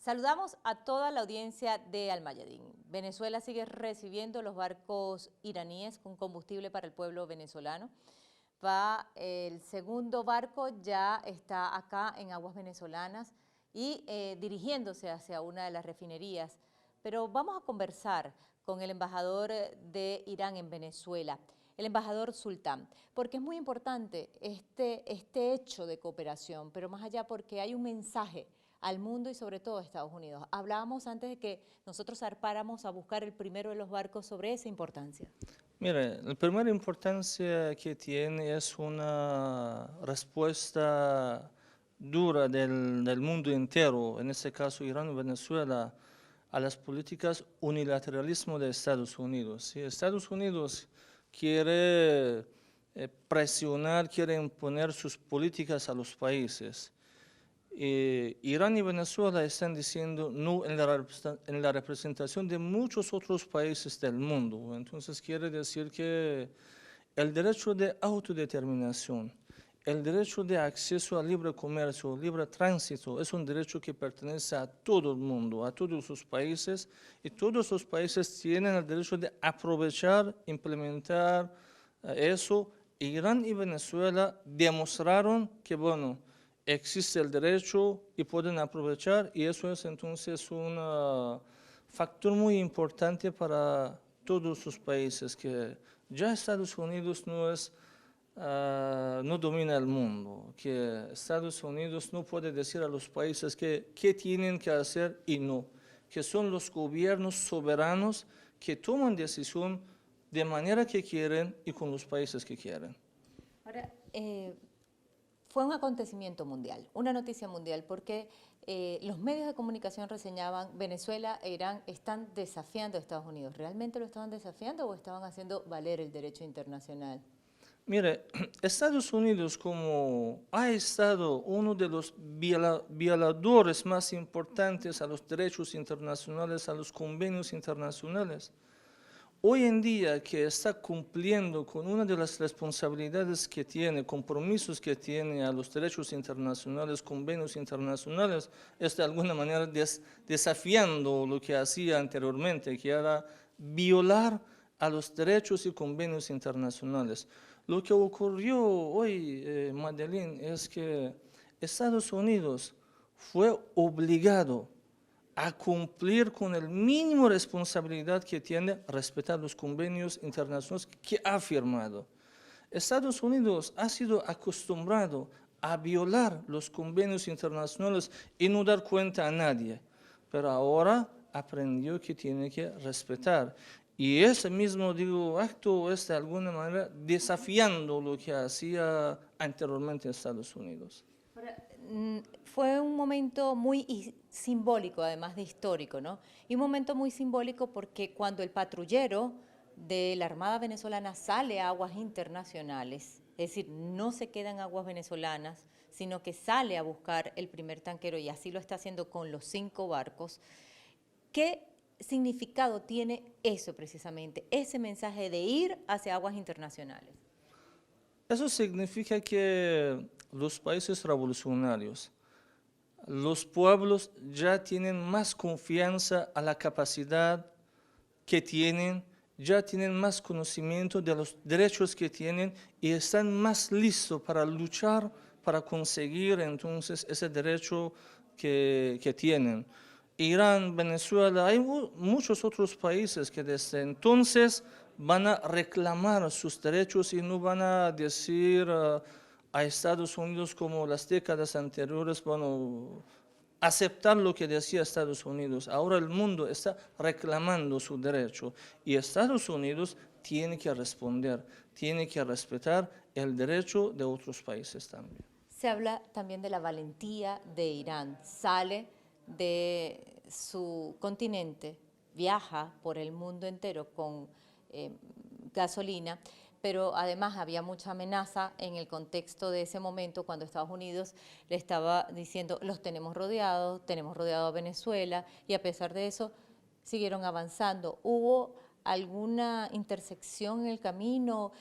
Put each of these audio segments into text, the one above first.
Saludamos a toda la audiencia de Al Mayadin. Venezuela sigue recibiendo los barcos iraníes con combustible para el pueblo venezolano. El segundo barco ya está acá en aguas venezolanas y dirigiéndose hacia una de las refinerías. Pero vamos a conversar con el embajador de Irán en Venezuela, el embajador Sultán, porque es muy importante este hecho de cooperación, pero más allá porque hay un mensaje al mundo y sobre todo a Estados Unidos. Hablábamos antes de que nosotros zarpáramos a buscar el primero de los barcos sobre esa importancia. Mire, la primera importancia que tiene es una respuesta dura del mundo entero, en este caso Irán y Venezuela, a las políticas unilateralismo de Estados Unidos. Si Estados Unidos quiere presionar, quiere imponer sus políticas a los países, Irán y Venezuela están diciendo no en la representación de muchos otros países del mundo. Entonces quiere decir que el derecho de autodeterminación, el derecho de acceso a libre comercio, libre tránsito, es un derecho que pertenece a todo el mundo, a todos los países, y todos los países tienen el derecho de aprovechar, implementar eso. Irán y Venezuela demostraron que, bueno, existe el derecho y pueden aprovechar, y eso es entonces un factor muy importante para todos los países, que ya Estados Unidos no domina el mundo, que Estados Unidos no puede decir a los países qué tienen que hacer y no, que son los gobiernos soberanos que toman decisión de manera que quieren y con los países que quieren. Ahora, fue un acontecimiento mundial, una noticia mundial, porque los medios de comunicación reseñaban Venezuela e Irán están desafiando a Estados Unidos. ¿Realmente lo estaban desafiando o estaban haciendo valer el derecho internacional? Mire, Estados Unidos, como ha estado uno de los violadores más importantes a los derechos internacionales, a los convenios internacionales, hoy en día que está cumpliendo con una de las responsabilidades que tiene, compromisos que tiene a los derechos internacionales, convenios internacionales, es de alguna manera desafiando lo que hacía anteriormente, que era violar a los derechos y convenios internacionales. Lo que ocurrió hoy, Madeline, es que Estados Unidos fue obligado a cumplir con el mínimo responsabilidad que tiene respetar los convenios internacionales que ha firmado. Estados Unidos ha sido acostumbrado a violar los convenios internacionales y no dar cuenta a nadie, pero ahora aprendió que tiene que respetar. Y ese mismo, acto es de alguna manera desafiando lo que hacía anteriormente Estados Unidos. Ahora, fue un momento muy simbólico, además de histórico, ¿no? Y un momento muy simbólico porque cuando el patrullero de la Armada venezolana sale a aguas internacionales, es decir, no se queda en aguas venezolanas, sino que sale a buscar el primer tanquero y así lo está haciendo con los 5 barcos, ¿qué significado tiene eso precisamente, ese mensaje de ir hacia aguas internacionales? Eso significa que los países revolucionarios, los pueblos ya tienen más confianza a la capacidad que tienen, ya tienen más conocimiento de los derechos que tienen y están más listos para luchar, para conseguir entonces ese derecho que tienen. Irán, Venezuela, hay muchos otros países que desde entonces van a reclamar sus derechos y no van a decir a Estados Unidos como las décadas anteriores, bueno, aceptar lo que decía Estados Unidos. Ahora el mundo está reclamando su derecho y Estados Unidos tiene que responder, tiene que respetar el derecho de otros países también. Se habla también de la valentía de Irán. Sale de su continente, viaja por el mundo entero con gasolina, pero además había mucha amenaza en el contexto de ese momento cuando Estados Unidos le estaba diciendo los tenemos rodeado a Venezuela, y a pesar de eso siguieron avanzando. Hubo alguna intersección en el camino?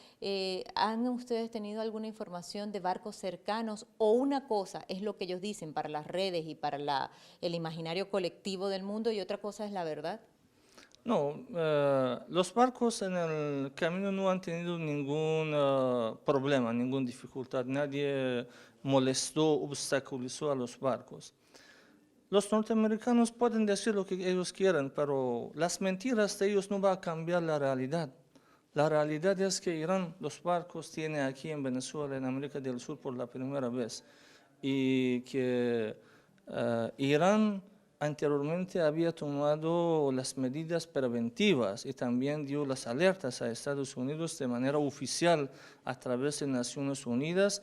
¿Han ustedes tenido alguna información de barcos cercanos? ¿O una cosa es lo que ellos dicen para las redes y para el imaginario colectivo del mundo y otra cosa es la verdad? No, los barcos en el camino no han tenido ningún problema, ninguna dificultad. Nadie molestó, obstaculizó a los barcos. Los norteamericanos pueden decir lo que ellos quieran, pero las mentiras de ellos no van a cambiar la realidad. La realidad es que Irán, los barcos tiene aquí en Venezuela, en América del Sur por la primera vez, y que Irán anteriormente había tomado las medidas preventivas y también dio las alertas a Estados Unidos de manera oficial a través de Naciones Unidas,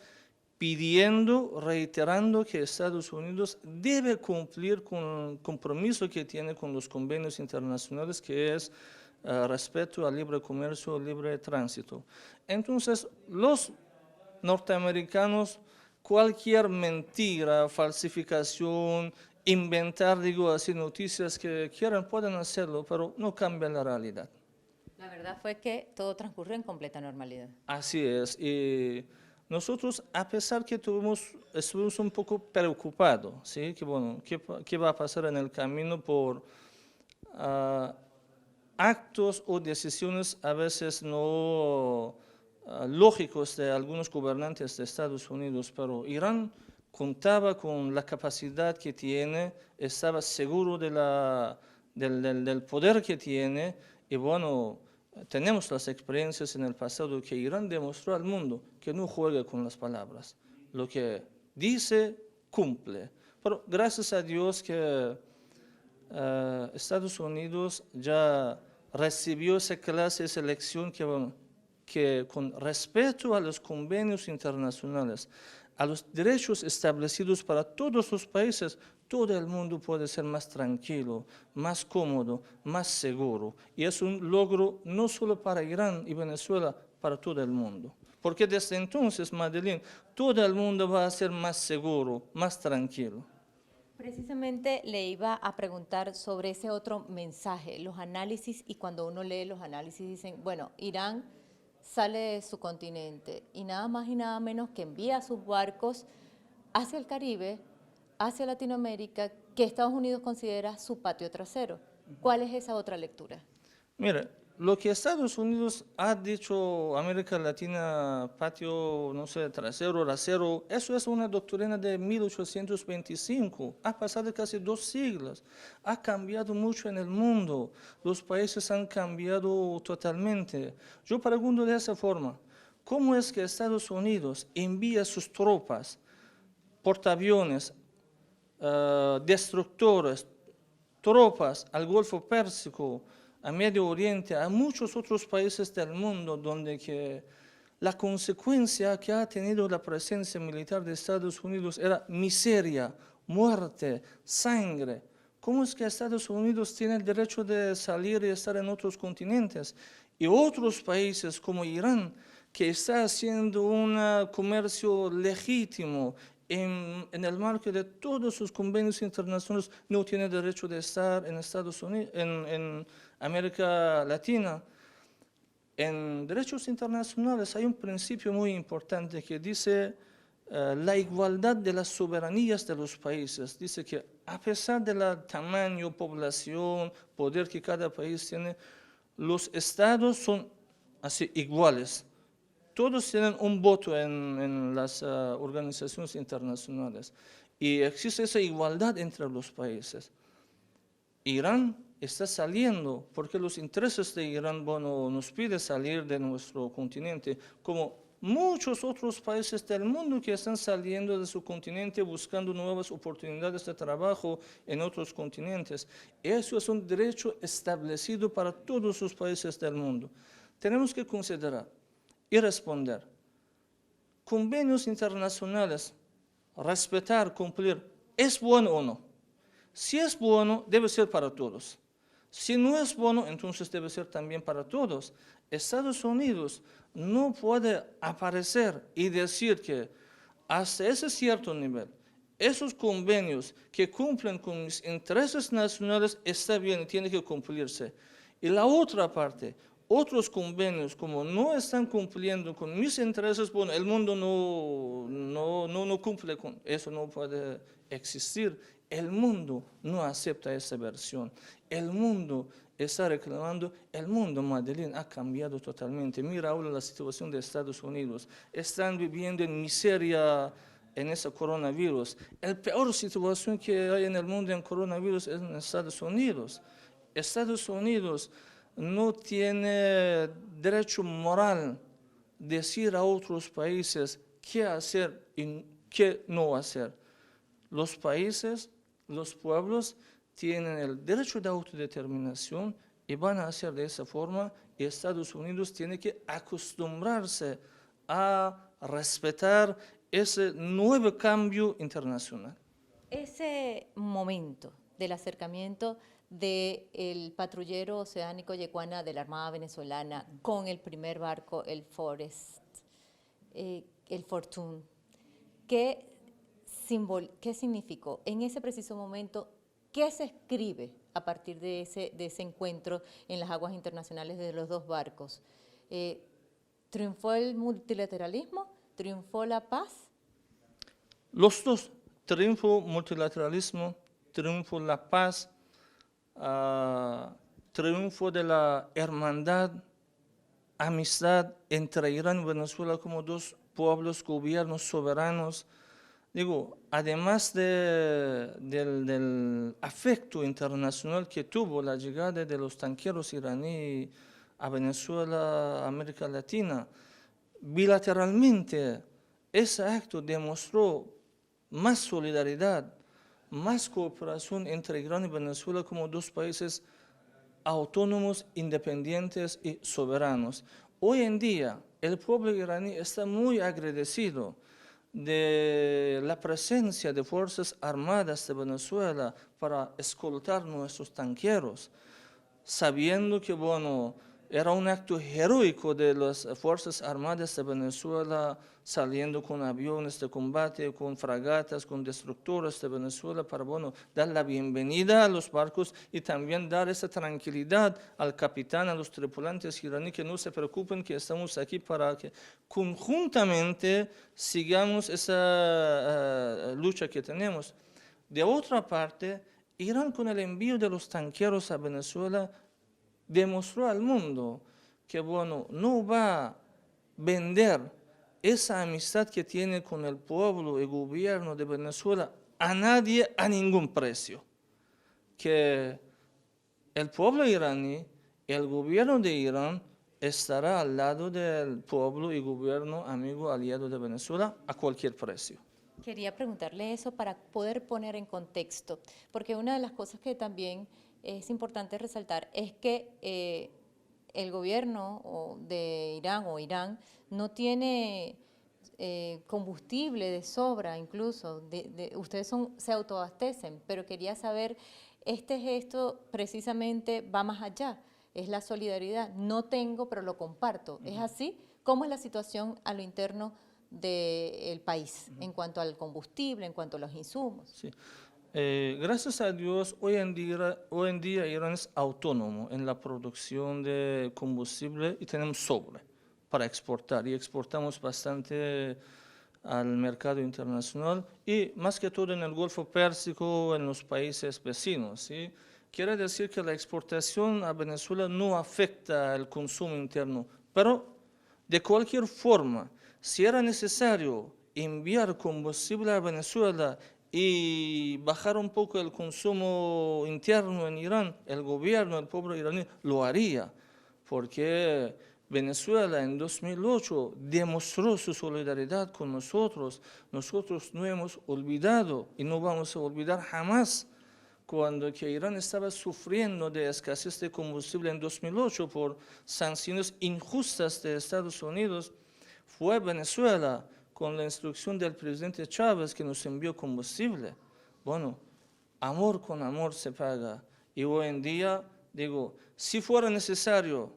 pidiendo, reiterando que Estados Unidos debe cumplir con el compromiso que tiene con los convenios internacionales, que es respeto al libre comercio, libre tránsito. Entonces, los norteamericanos, cualquier mentira, falsificación, inventar, digo así, noticias que quieran, pueden hacerlo, pero no cambia la realidad. La verdad fue que todo transcurrió en completa normalidad. Así es. Y nosotros, a pesar que estuvimos un poco preocupados, ¿sí? Que, bueno, ¿qué va a pasar en el camino por actos o decisiones a veces no lógicos de algunos gobernantes de Estados Unidos? Pero Irán contaba con la capacidad que tiene, estaba seguro del poder que tiene, y bueno, tenemos las experiencias en el pasado que Irán demostró al mundo que no juega con las palabras. Lo que dice, cumple. Pero gracias a Dios que Estados Unidos ya recibió esa clase, esa lección que, bueno, que con respeto a los convenios internacionales, a los derechos establecidos para todos los países, todo el mundo puede ser más tranquilo, más cómodo, más seguro. Y es un logro no solo para Irán y Venezuela, para todo el mundo. Porque desde entonces, Madeline, todo el mundo va a ser más seguro, más tranquilo. Precisamente le iba a preguntar sobre ese otro mensaje, los análisis, y cuando uno lee los análisis dicen, bueno, Irán sale de su continente y nada más y nada menos que envía sus barcos hacia el Caribe, hacia Latinoamérica, que Estados Unidos considera su patio trasero. ¿Cuál es esa otra lectura? Mira, lo que Estados Unidos ha dicho América Latina, patio, no sé, trasero, rasero, eso es una doctrina de 1825, ha pasado casi 2 siglos, ha cambiado mucho en el mundo, los países han cambiado totalmente. Yo pregunto de esa forma, ¿cómo es que Estados Unidos envía sus tropas, portaaviones, destructores, tropas al Golfo Pérsico, a Medio Oriente, a muchos otros países del mundo donde que la consecuencia que ha tenido la presencia militar de Estados Unidos era miseria, muerte, sangre? ¿Cómo es que Estados Unidos tiene el derecho de salir y estar en otros continentes? Y otros países como Irán, que está haciendo un comercio legítimo en el marco de todos sus convenios internacionales, no tiene derecho de estar en Estados Unidos, en América Latina. En derechos internacionales hay un principio muy importante que dice la igualdad de las soberanías de los países. Dice que a pesar del tamaño, población, poder que cada país tiene, los estados son así iguales. Todos tienen un voto en las organizaciones internacionales y existe esa igualdad entre los países. Irán está saliendo porque los intereses de Irán, bueno, nos pide salir de nuestro continente, como muchos otros países del mundo que están saliendo de su continente buscando nuevas oportunidades de trabajo en otros continentes. Eso es un derecho establecido para todos los países del mundo. Tenemos que considerar y responder. Convenios internacionales, respetar, cumplir, ¿es bueno o no? Si es bueno, debe ser para todos. Si no es bueno, entonces debe ser también para todos. Estados Unidos no puede aparecer y decir que hasta ese cierto nivel, esos convenios que cumplen con mis intereses nacionales está bien y tiene que cumplirse. Y la otra parte, otros convenios, como no están cumpliendo con mis intereses, bueno, el mundo no cumple con eso, no puede existir. El mundo no acepta esa versión. El mundo está reclamando, el mundo, Madeleine, ha cambiado totalmente. Mira ahora la situación de Estados Unidos. Están viviendo en miseria en ese coronavirus. La peor situación que hay en el mundo en coronavirus es en Estados Unidos. Estados Unidos no tiene derecho moral de decir a otros países qué hacer y qué no hacer. Los países, los pueblos tienen el derecho de autodeterminación y van a hacer de esa forma, y Estados Unidos tiene que acostumbrarse a respetar ese nuevo cambio internacional. Ese momento del acercamiento del patrullero oceánico Yecuana de la Armada venezolana con el primer barco, el Fortune, ¿qué significó en ese preciso momento? ¿Qué se escribe a partir de ese encuentro en las aguas internacionales de los dos barcos? ¿Triunfó el multilateralismo? ¿Triunfó la paz? Los dos, triunfo multilateralismo, triunfo la paz, triunfo de la hermandad, amistad entre Irán y Venezuela como dos pueblos, gobiernos soberanos. Digo, además del afecto internacional que tuvo la llegada de los tanqueros iraníes a Venezuela, América Latina, bilateralmente ese acto demostró más solidaridad, más cooperación entre Irán y Venezuela como dos países autónomos, independientes y soberanos. Hoy en día, el pueblo iraní está muy agradecido de la presencia de Fuerzas Armadas de Venezuela para escoltar nuestros tanqueros, sabiendo que, bueno, era un acto heroico de las Fuerzas Armadas de Venezuela saliendo con aviones de combate, con fragatas, con destructores de Venezuela para, bueno, dar la bienvenida a los barcos y también dar esa tranquilidad al capitán, a los tripulantes iraníes, que no se preocupen, que estamos aquí para que conjuntamente sigamos esa lucha que tenemos. De otra parte, Irán, con el envío de los tanqueros a Venezuela, demostró al mundo que, bueno, no va a vender esa amistad que tiene con el pueblo y gobierno de Venezuela a nadie a ningún precio. Que el pueblo iraní, el gobierno de Irán, estará al lado del pueblo y gobierno amigo aliado de Venezuela a cualquier precio. Quería preguntarle eso para poder poner en contexto, porque una de las cosas que también es importante resaltar es que el gobierno de Irán o Irán no tiene combustible de sobra, incluso, ustedes se autoabastecen, pero quería saber, este gesto precisamente va más allá, es la solidaridad, no tengo pero lo comparto, ¿es así? ¿Cómo es la situación a lo interno del país en cuanto al combustible, en cuanto a los insumos? Sí. Gracias a Dios, hoy en día Irán es autónomo en la producción de combustible y tenemos sobre para exportar, y exportamos bastante al mercado internacional y más que todo en el Golfo Pérsico, en los países vecinos, ¿sí? Quiere decir que la exportación a Venezuela no afecta el consumo interno, pero de cualquier forma, si era necesario enviar combustible a Venezuela y bajar un poco el consumo interno en Irán, el gobierno, el pueblo iraní lo haría, porque Venezuela en 2008 demostró su solidaridad con nosotros. Nosotros no hemos olvidado y no vamos a olvidar jamás cuando que Irán estaba sufriendo de escasez de combustible en 2008 por sanciones injustas de Estados Unidos. Fue Venezuela, con la instrucción del presidente Chávez, que nos envió combustible. Bueno, amor con amor se paga. Y hoy en día, digo, si fuera necesario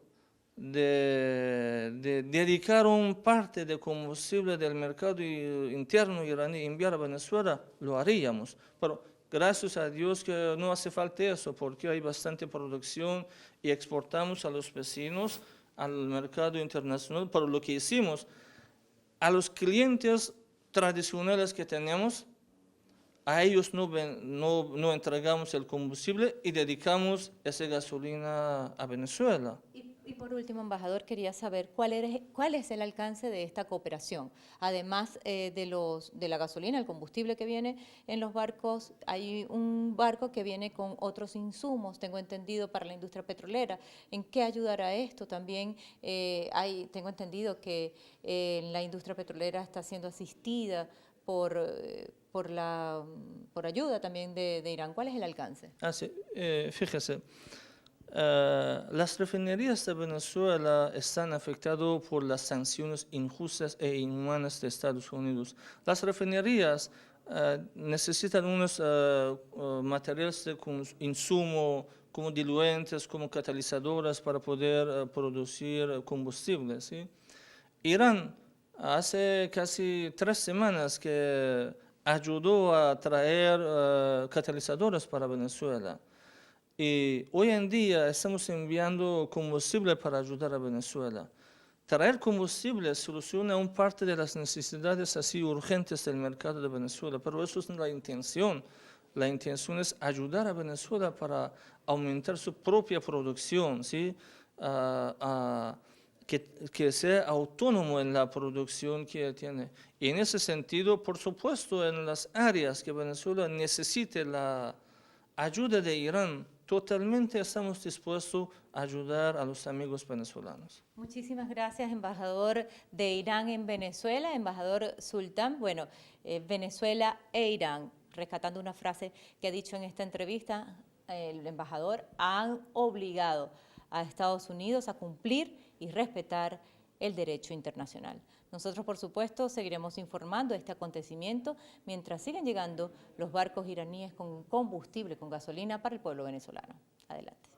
de dedicar una parte de combustible del mercado interno iraní y enviar a Venezuela, lo haríamos. Pero gracias a Dios que no hace falta eso, porque hay bastante producción y exportamos a los vecinos, al mercado internacional. Pero lo que hicimos, a los clientes tradicionales que tenemos, a ellos no entregamos el combustible y dedicamos esa gasolina a Venezuela. Y por último, embajador, quería saber cuál es el alcance de esta cooperación. Además de la gasolina, el combustible que viene en los barcos, hay un barco que viene con otros insumos, tengo entendido, para la industria petrolera. ¿En qué ayudará esto? También tengo entendido que la industria petrolera está siendo asistida por ayuda también de Irán. ¿Cuál es el alcance? Sí, fíjese. Las refinerías de Venezuela están afectadas por las sanciones injustas e inhumanas de Estados Unidos. Las refinerías necesitan unos materiales de insumo, como diluentes, como catalizadoras para poder producir combustible, ¿sí? Irán hace casi 3 semanas que ayudó a traer catalizadores para Venezuela. Y hoy en día estamos enviando combustible para ayudar a Venezuela. Traer combustible soluciona una parte de las necesidades así urgentes del mercado de Venezuela, pero eso es la intención. La intención es ayudar a Venezuela para aumentar su propia producción, ¿sí? Que sea autónomo en la producción que tiene. Y en ese sentido, por supuesto, en las áreas que Venezuela necesite la ayuda de Irán, totalmente estamos dispuestos a ayudar a los amigos venezolanos. Muchísimas gracias, embajador de Irán en Venezuela, embajador Sultán. Bueno, Venezuela e Irán, rescatando una frase que ha dicho en esta entrevista, el embajador, han obligado a Estados Unidos a cumplir y respetar el derecho internacional. Nosotros, por supuesto, seguiremos informando de este acontecimiento mientras siguen llegando los barcos iraníes con combustible, con gasolina para el pueblo venezolano. Adelante.